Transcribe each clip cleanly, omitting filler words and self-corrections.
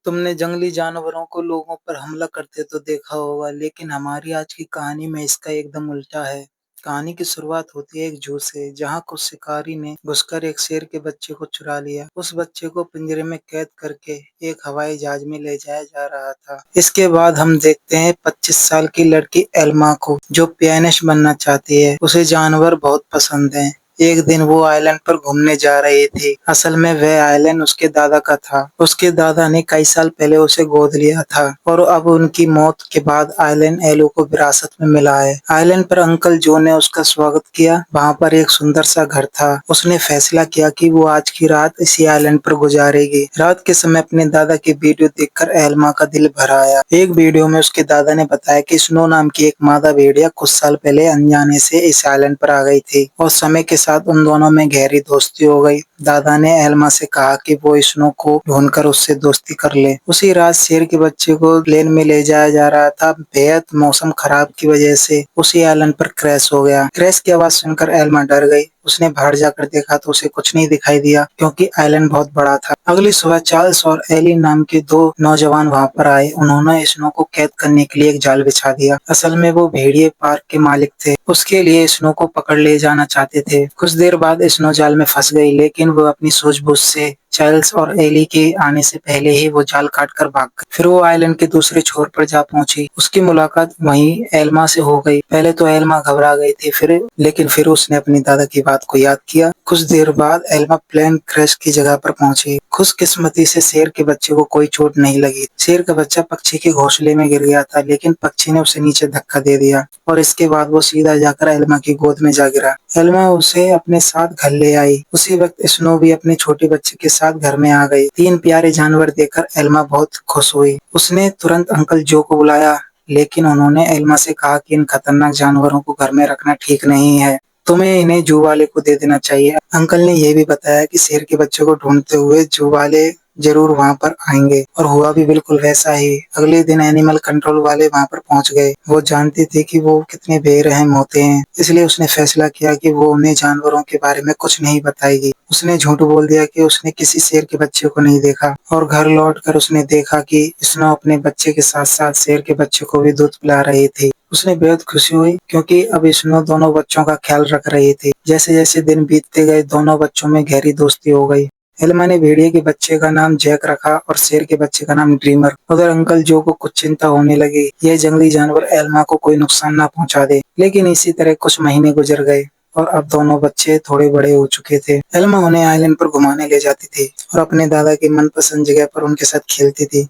तुमने जंगली जानवरों को लोगों पर हमला करते तो देखा होगा, लेकिन हमारी आज की कहानी में इसका एकदम उल्टा है। कहानी की शुरुआत होती है एक जू से, जहाँ कुछ शिकारी ने घुसकर एक शेर के बच्चे को चुरा लिया। उस बच्चे को पिंजरे में कैद करके एक हवाई जहाज में ले जाया जा रहा था। इसके बाद हम देखते हैं 25 साल की लड़की एल्मा को, जो पियानिस्ट बनना चाहती है। उसे जानवर बहुत पसंद है। एक दिन वो आइलैंड पर घूमने जा रहे थे। असल में वह आइलैंड उसके दादा का था। उसके दादा ने कई साल पहले उसे गोद लिया था और अब उनकी मौत के बाद आइलैंड एलो को विरासत में मिला है। आइलैंड पर अंकल जो ने उसका स्वागत किया। वहाँ पर एक सुंदर सा घर था। उसने फैसला किया कि वो आज की रात इसी आइलैंड पर गुजारेगी। रात के समय अपने दादा की वीडियो देखकर एल्मा का दिल भर आया। एक वीडियो में उसके दादा ने बताया कि स्नो नाम की एक मादा भेड़िया कुछ साल पहले अनजाने से इस आइलैंड पर आ गई थी और समय के साथ उन दोनों में गहरी दोस्ती हो गई। दादा ने एल्मा से कहा कि वो स्नो को ढूंढकर उससे दोस्ती कर ले। उसी रात शेर के बच्चे को प्लेन में ले जाया जा रहा था। बेहद मौसम खराब की वजह से उसी आइलैंड पर क्रैश हो गया। क्रैश की आवाज सुनकर एल्मा डर गई। उसने बाहर जाकर देखा तो उसे कुछ नहीं दिखाई दिया, क्योंकि आइलैंड बहुत बड़ा था। अगली सुबह चार्ल्स और एली नाम के दो नौजवान वहां पर आए। उन्होंने स्नो को कैद करने के लिए एक जाल बिछा दिया। असल में वो भेड़िए पार्क के मालिक थे। उसके लिए स्नो को पकड़ ले जाना चाहते थे। कुछ देर बाद स्नो जाल में फंस गई, लेकिन वो अपनी सूझबूझ से चार्ल्स और एली के आने से पहले ही वो जाल काट कर भाग गई। फिर वो आइलैंड के दूसरे छोर पर जा पहुंची। उसकी मुलाकात वहीं एल्मा से हो गई। पहले तो एल्मा घबरा गई थी, लेकिन फिर उसने अपनी दादा की बात को याद किया। कुछ देर बाद एल्मा प्लेन क्रैश की जगह पर पहुंची। खुशकिस्मती से शेर के बच्चे को कोई चोट नहीं लगी। शेर का बच्चा पक्षी के घोंसले में गिर गया था, लेकिन पक्षी ने उसे नीचे धक्का दे दिया और इसके बाद वो सीधा जाकर एल्मा की गोद में जा गिरा। एल्मा उसे अपने साथ घर ले आई। उसी वक्त स्नो भी अपने छोटे बच्चे के साथ घर में आ गई। तीन प्यारे जानवर देखकर एल्मा बहुत खुश हुई। उसने तुरंत अंकल जो को बुलाया, लेकिन उन्होंने एल्मा से कहा कि इन खतरनाक जानवरों को घर में रखना ठीक नहीं है। तुम्हें इन्हें जू वाले को दे देना चाहिए। अंकल ने यह भी बताया कि शेर के बच्चे को ढूंढते हुए जू वाले जरूर वहां पर आएंगे, और हुआ भी बिल्कुल वैसा ही। अगले दिन एनिमल कंट्रोल वाले वहां पर पहुंच गए। वो जानते थे कि वो कितने बेरहम होते हैं, इसलिए उसने फैसला किया कि वो उन्हें जानवरों के बारे में कुछ नहीं बताएगी। उसने झूठ बोल दिया कि उसने किसी शेर के बच्चे को नहीं देखा, और घर लौटकर उसने देखा कि स्नो अपने बच्चे के साथ साथ शेर के बच्चे को भी दूध पिला रही थी। उसने बेहद खुशी हुई, क्योंकि अब स्नो दोनों बच्चों का ख्याल रख रही थी। जैसे जैसे दिन बीतते गए, दोनों बच्चों में गहरी दोस्ती हो गई। एल्मा ने भेड़िए के बच्चे का नाम जैक रखा और शेर के बच्चे का नाम ड्रीमर। उधर अंकल जो को कुछ चिंता होने लगी, ये जंगली जानवर एल्मा को कोई नुकसान ना पहुंचा दे। लेकिन इसी तरह कुछ महीने गुजर गए और अब दोनों बच्चे थोड़े बड़े हो चुके थे। एल्मा उन्हें आइलैंड पर घुमाने ले जाती थी और अपने दादा की मनपसंद जगह पर उनके साथ खेलती थी।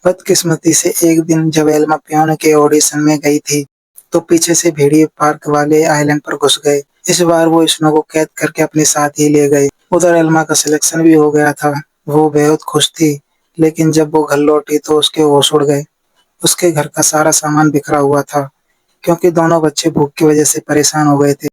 बदकिस्मती से एक दिन जब एल्मा पियानो के ऑडिशन में गई थी, तो पीछे से भेड़िए पार्क वाले आइलैंड पर घुस गए। इस बार वो स्नो को कैद करके अपने साथ ही ले गए। उधर एल्मा का सिलेक्शन भी हो गया था। वो बेहद खुश थी, लेकिन जब वो घर लौटी तो उसके होश उड़ गए। उसके घर का सारा सामान बिखरा हुआ था, क्योंकि दोनों बच्चे भूख की वजह से परेशान हो गए थे।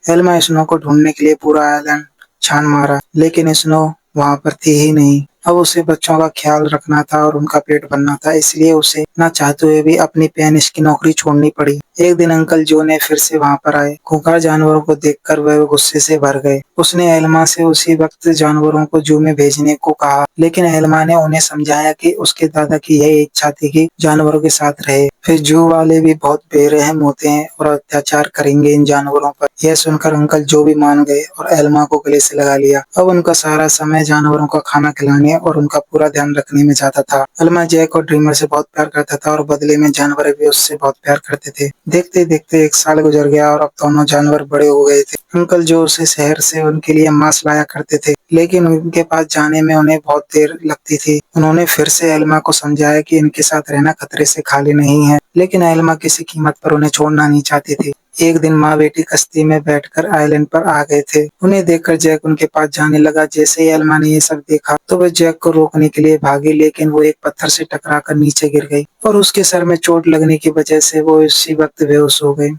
एल्मा स्नो को ढूंढने के लिए पूरा आइलैंड छान मारा, लेकिन स्नो वहां पर थी ही नहीं। अब उसे बच्चों का ख्याल रखना था और उनका पेट भरना था, इसलिए उसे ना चाहते हुए भी अपनी पियानिस्ट की नौकरी छोड़नी पड़ी। एक दिन अंकल जो ने फिर से वहां पर आए। खूंखार जानवरों को देखकर वह गुस्से से भर गए। उसने एल्मा से उसी वक्त जानवरों को जू में भेजने को कहा, लेकिन एल्मा ने उन्हें समझाया कि उसके दादा की यही इच्छा थी कि जानवरों के साथ रहे। फिर जू वाले भी बहुत बेरहम होते हैं और अत्याचार करेंगे इन जानवरों पर। यह सुनकर अंकल जो भी मान गए और एल्मा को गले से लगा लिया। अब उनका सारा समय जानवरों को खाना खिलाने और उनका पूरा ध्यान रखने में जाता था। एल्मा जैक और ड्रीमर से बहुत प्यार करता था और बदले में जानवर भी उससे बहुत प्यार करते थे। देखते देखते एक साल गुजर गया और अब दोनों जानवर बड़े हो गए थे। अंकल जो उसे शहर से उनके लिए मांस लाया करते थे, लेकिन उनके पास जाने में उन्हें बहुत देर लगती थी। उन्होंने फिर से एल्मा को समझाया कि इनके साथ रहना खतरे से खाली नहीं है, लेकिन एल्मा किसी कीमत पर उन्हें छोड़ना नहीं चाहती थी। एक दिन माँ बेटी कश्ती में बैठकर आइलैंड पर आ गए थे। उन्हें देखकर जैक उनके पास जाने लगा। जैसे ही एल्मा ने ये सब देखा तो वह जैक को रोकने के लिए भागी, लेकिन वो एक पत्थर से टकराकर नीचे गिर गई और उसके सर में चोट लगने की वजह से वो इसी वक्त बेहोश हो गई।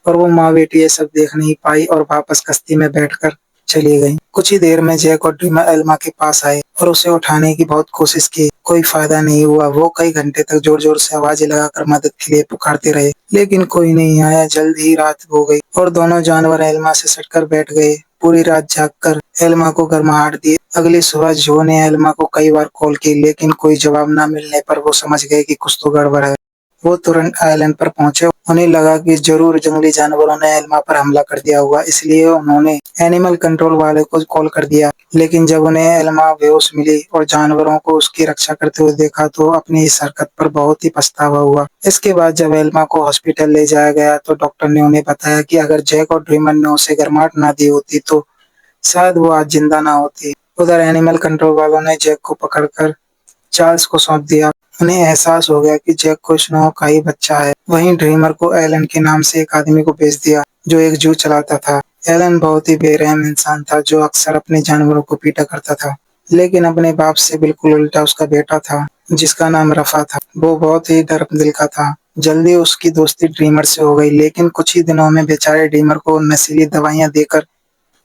और वो माँ बेटी ये सब देख नहीं पाई और वापस कश्ती में बैठकर चली गई। कुछ ही देर में जैक और ड्रीमर एल्मा के पास आए और उसे उठाने की बहुत कोशिश की। कोई फायदा नहीं हुआ। वो कई घंटे तक जोर जोर से आवाजें लगाकर मदद के लिए पुकारते रहे, लेकिन कोई नहीं आया। जल्द ही रात हो गई और दोनों जानवर एल्मा से सटकर बैठ गए। पूरी रात जागकर एल्मा को गर्माहट दी। अगली सुबह जो ने एल्मा को कई बार कॉल की, लेकिन कोई जवाब न मिलने पर वो समझ गए कि कुछ तो गड़बड़ है। वो तुरंत आइलैंड पर पहुंचे। उन्हें लगा कि जरूर जंगली जानवरों ने एल्मा पर हमला कर दिया होगा, इसलिए उन्होंने एनिमल कंट्रोल वाले को कॉल कर दिया। लेकिन जब उन्हें एल्मा बेहोश मिली और जानवरों को उसकी रक्षा करते हुए देखा तो अपनी इस हरकत पर बहुत ही पछतावा हुआ। इसके बाद जब एल्मा को हॉस्पिटल ले जाया गया तो डॉक्टर ने उन्हें बताया कि अगर जैक और ड्रीमर ने उसे गर्माहट ना दी होती तो शायद वो आज जिंदा ना होती। उधर एनिमल कंट्रोल वालों ने जैक को पकड़कर चार्ल्स को सौंप दिया। उन्हें एहसास हो गया कि जैक को स्नो का ही बच्चा है। वहीं ड्रीमर को एलन के नाम से एक आदमी को भेज दिया जो एक जू चलाता था। एलन बहुत ही बेरहम इंसान था जो अक्सर अपने जानवरों को पीटा करता था, लेकिन अपने बाप से बिल्कुल उल्टा उसका बेटा था जिसका नाम रफा था। वो बहुत ही दिल का था। जल्दी उसकी दोस्ती ड्रीमर से हो गई, लेकिन कुछ ही दिनों में बेचारे ड्रीमर को नशीली दवाइयां देकर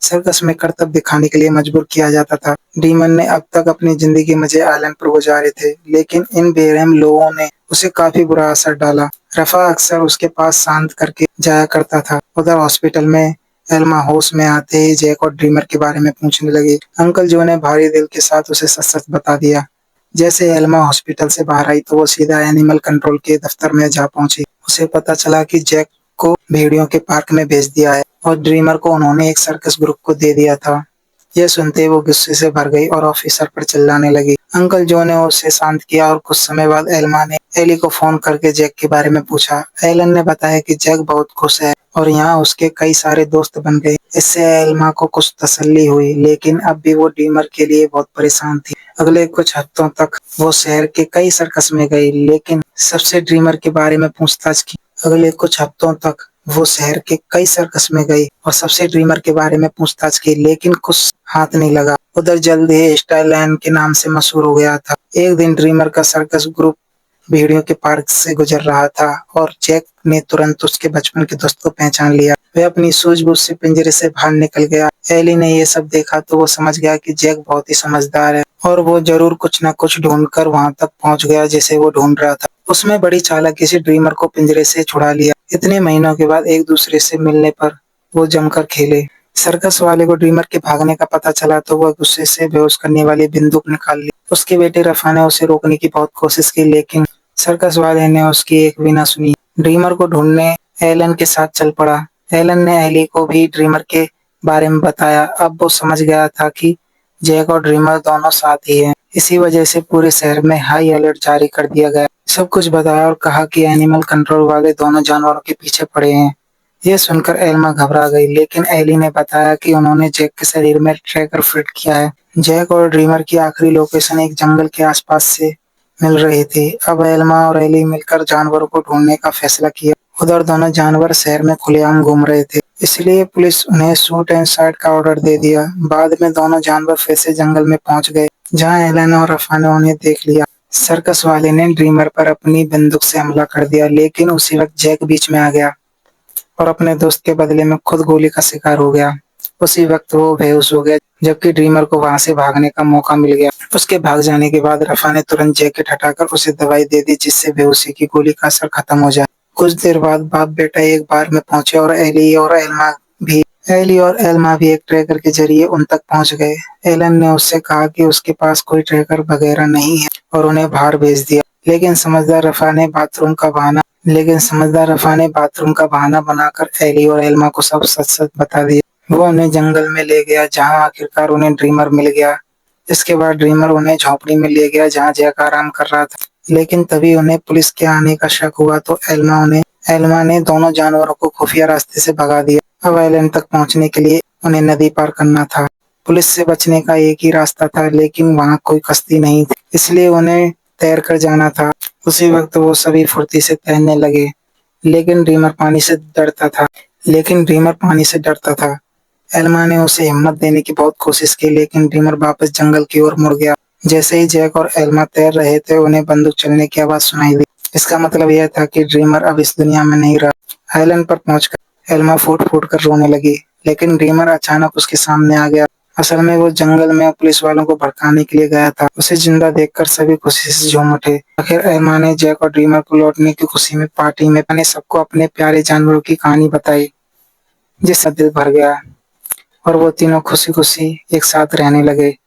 सर्कस में करतब दिखाने के लिए मजबूर किया जाता था। डीमन ने अब तक अपनी जिंदगी मजे आइलैंड पर गुजारे थे, लेकिन इन बेरहम लोगों ने उसे काफी बुरा असर डाला। रफा अक्सर उसके पास शांत करके जाया करता था। उधर हॉस्पिटल में एल्मा होश में आते ही जैक और ड्रीमर के बारे में पूछने लगी। अंकल जो ने भारी दिल के साथ उसे सच सच बता दिया। जैसे एल्मा हॉस्पिटल से बाहर आई तो वो सीधा एनिमल कंट्रोल के दफ्तर में जा पहुंची। उसे पता चला कि जैक को भेड़ियों के पार्क में भेज दिया है और ड्रीमर को उन्होंने एक सर्कस ग्रुप को दे दिया था। यह सुनते वो गुस्से से भर गई और ऑफिसर पर चिल्लाने लगी। अंकल जो ने उसे शांत किया और कुछ समय बाद एल्मा ने एली को फोन करके जैक के बारे में पूछा। एलन ने बताया कि जैक बहुत खुश है और यहाँ उसके कई सारे दोस्त बन गए। इससे एल्मा को कुछ तसल्ली हुई, लेकिन अब भी वो ड्रीमर के लिए बहुत परेशान थी। अगले कुछ हफ्तों तक वो शहर के कई सर्कस में गई, लेकिन सबसे ड्रीमर के बारे में पूछताछ की। अगले कुछ हफ्तों तक वो शहर के कई सर्कस में गई और सबसे ड्रीमर के बारे में पूछताछ की, लेकिन कुछ हाथ नहीं लगा। उधर जल्द ही स्टाइलैंड के नाम से मशहूर हो गया था। एक दिन ड्रीमर का सर्कस ग्रुप भेड़ियों के पार्क से गुजर रहा था और जैक ने तुरंत उसके बचपन के दोस्त को पहचान लिया। वह अपनी सूझबूझ से पिंजरे से बाहर निकल गया। एली ने ये सब देखा तो वो समझ गया कि जैक बहुत ही समझदार है और वो जरूर कुछ न कुछ ढूंढकर वहां तक पहुंच गया जिसे वो ढूंढ रहा था। उसने बड़ी चालाकी से ड्रीमर को पिंजरे से छुड़ा लिया। इतने महीनों के बाद एक दूसरे से मिलने पर वो जमकर खेले। सर्कस वाले को ड्रीमर के भागने का पता चला तो वह गुस्से से बेहोश करने वाली बंदूक निकाल ली। उसके बेटे रफा ने उसे रोकने की बहुत कोशिश की, लेकिन सर्कस वाले ने उसकी एक भी ना सुनी। ड्रीमर को ढूंढने एलन के साथ चल पड़ा। एलन ने एली को भी ड्रीमर के बारे में बताया। अब वो समझ गया था कि जैक और ड्रीमर दोनों साथ ही हैं। इसी वजह से पूरे शहर में हाई अलर्ट जारी कर दिया गया। सब कुछ बताया और कहा कि एनिमल कंट्रोल वाले दोनों जानवरों के पीछे पड़े हैं। यह सुनकर एल्मा घबरा गई, लेकिन एली ने बताया कि उन्होंने जैक के शरीर में ट्रैकर फिट किया है। जैक और ड्रीमर की आखिरी लोकेशन एक जंगल के आसपास से मिल रही थी। अब एल्मा और एली मिलकर जानवरों को ढूंढने का फैसला किया। उधर दोनों जानवर शहर में खुलेआम घूम रहे थे, इसलिए पुलिस उन्हें शूट एंड साइट का ऑर्डर दे दिया। बाद में दोनों जानवर फिर से जंगल में पहुंच गए, जहां एलन और रफा ने उन्हें देख लिया। सर्कस वाले ने ड्रीमर पर अपनी बंदूक से हमला कर दिया, लेकिन उसी वक्त जैक बीच में आ गया और अपने दोस्त के बदले में खुद गोली का शिकार हो गया। उसी वक्त वो बेहोश हो गया, जबकि ड्रीमर को वहां से भागने का मौका मिल गया। उसके भाग जाने के बाद रफा ने तुरंत जैकेट हटाकर उसे दवाई दे दी, जिससे बेहोशी की गोली का असर खत्म हो जाए। कुछ देर बाद बाप बेटा एक बार में पहुंचे और एली और एल्मा भी एक ट्रैकर के जरिए उन तक पहुंच गए। एलन ने उससे कहा कि उसके पास कोई ट्रैकर वगैरह नहीं है और उन्हें बाहर भेज दिया। लेकिन समझदार रफा ने बाथरूम का बहाना बनाकर एली और एल्मा को सब सच सच बता दिया। वो उन्हें जंगल में ले गया, जहां आखिरकार उन्हें ड्रीमर मिल गया। इसके बाद ड्रीमर उन्हें झोपड़ी में ले गया, जहां जैक आराम कर रहा था। लेकिन तभी उन्हें पुलिस के आने का शक हुआ तो एल्मा ने दोनों जानवरों को खुफिया रास्ते से भगा दिया। अब आइलैंड तक पहुंचने के लिए उन्हें नदी पार करना था। पुलिस से बचने का एक ही रास्ता था, लेकिन वहां कोई कश्ती नहीं थी, इसलिए उन्हें तैर कर जाना था। उसी वक्त वो सभी फुर्ती से तैरने लगे, लेकिन ड्रीमर पानी से डरता था। एल्मा ने उसे हिम्मत देने की बहुत कोशिश की, लेकिन ड्रीमर वापस जंगल की ओर मुड़ गया। जैसे ही जैक और एल्मा तैर रहे थे, उन्हें बंदूक चलने की आवाज सुनाई दी। इसका मतलब यह था कि ड्रीमर अब इस दुनिया में नहीं रहा। आइलैंड पर पहुंचकर एल्मा फूट फूट कर रोने लगी, लेकिन ड्रीमर अचानक उसके सामने आ गया। असल में वो जंगल में पुलिस वालों को भड़काने के लिए गया था। उसे जिंदा देखकर सभी खुशी से झूम उठे। आखिर एल्मा ने जैक और ड्रीमर को लौटने की खुशी में पार्टी में सबको अपने प्यारे जानवरों की कहानी बताई, जिससे दिल भर गया। और वो तीनों खुशी-खुशी एक साथ रहने लगे।